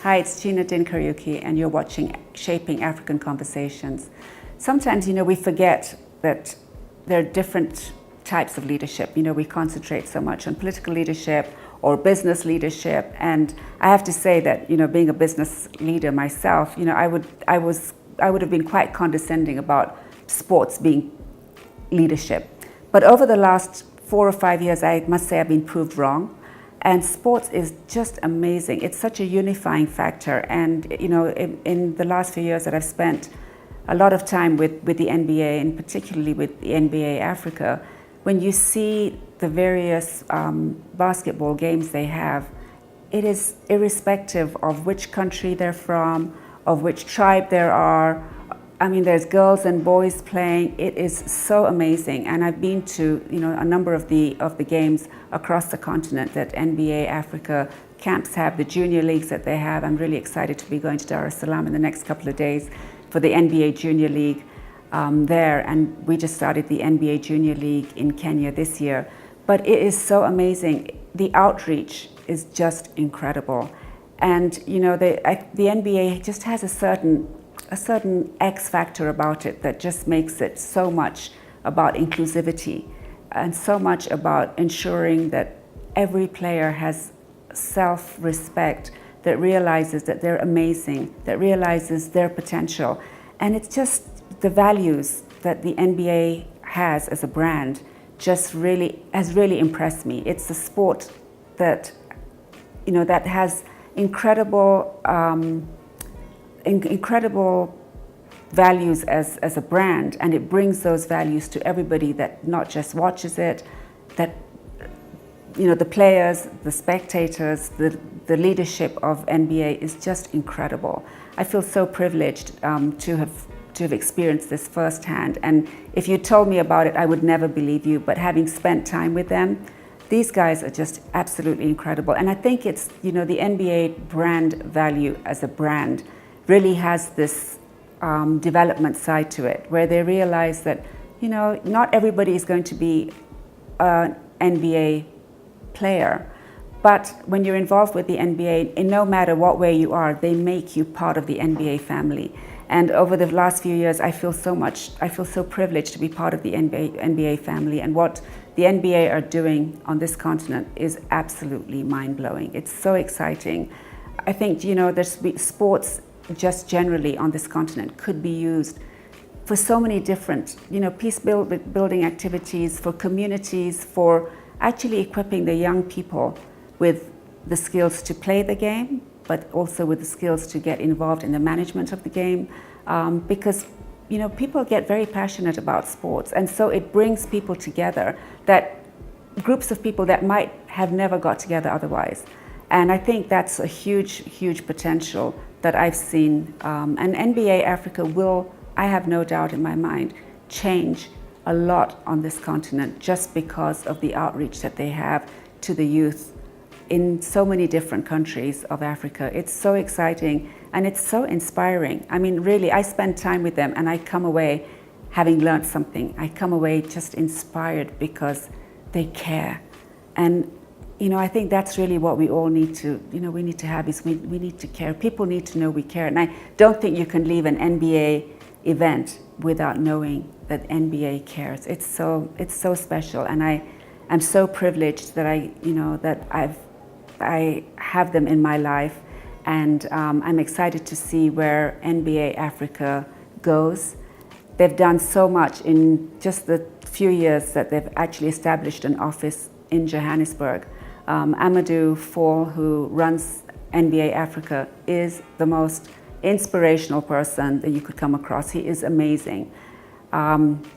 Hi, it's Gina Din-Kariuki, and you're watching Shaping African Conversations. Sometimes, we forget that there are different types of leadership. We concentrate so much on political leadership or business leadership, and I have to say that, being a business leader myself, I would have been quite condescending about sports being leadership. But over the last 4 or 5 years, I must say I've been proved wrong. And sports is just amazing. It's such a unifying factor. And, in the last few years that I've spent a lot of time with the NBA, and particularly with the NBA Africa, when you see the various basketball games they have, it is irrespective of which country they're from, of which tribe there are. I mean, there's girls and boys playing. It is so amazing. And I've been to, a number of the games across the continent that NBA Africa camps have, the junior leagues that they have. I'm really excited to be going to Dar es Salaam in the next couple of days for the NBA Junior League there. And we just started the NBA Junior League in Kenya this year. But it is so amazing. The outreach is just incredible. And, the NBA just has a certain X factor about it that just makes it so much about inclusivity and so much about ensuring that every player has self-respect, that realizes that they're amazing, that realizes their potential. And it's just the values that the NBA has as a brand has really impressed me. It's a sport that, that has incredible values as a brand, and it brings those values to everybody that not just watches it, that the players, the spectators, the leadership of NBA is just incredible. I feel so privileged to have experienced this firsthand, and if you told me about it, I would never believe you, but having spent time with them, these guys are just absolutely incredible. And I think it's, the NBA brand value as a brand really has this development side to it, where they realize that, not everybody is going to be an NBA player, but when you're involved with the NBA, in no matter what way you are, they make you part of the NBA family. And over the last few years, I feel so privileged to be part of the NBA family, and what the NBA are doing on this continent is absolutely mind-blowing. It's so exciting. I think, there's sports just generally on this continent could be used for so many different, peace building activities, for communities, for actually equipping the young people with the skills to play the game, but also with the skills to get involved in the management of the game, because people get very passionate about sports, and so it brings people together, that groups of people that might have never got together otherwise. And I think that's a huge potential that I've seen. And NBA Africa will, I have no doubt in my mind, change a lot on this continent just because of the outreach that they have to the youth in so many different countries of Africa. It's so exciting and it's so inspiring. I mean, really, I spend time with them and I come away having learned something. I come away just inspired because they care. And I think that's really what we all need to, we need to have, is we need to care. People need to know we care. And I don't think you can leave an NBA event without knowing that NBA cares. It's so special. And I'm so privileged that I have them in my life. And I'm excited to see where NBA Africa goes. They've done so much in just the few years that they've actually established an office in Johannesburg. Amadou Fall, who runs NBA Africa, is the most inspirational person that you could come across. He is amazing.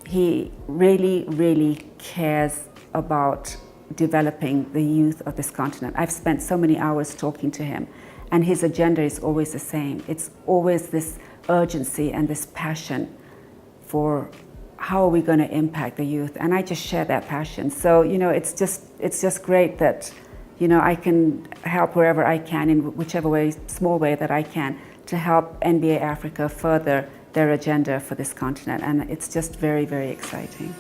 He really cares about developing the youth of this continent. I've spent so many hours talking to him, and his agenda is always the same. It's always this urgency and this passion for how are we going to impact the youth, and I just share that passion. So it's just great that I can help wherever I can, in whichever way, small way that I can, to help NBA Africa further their agenda for this continent, and it's just very exciting.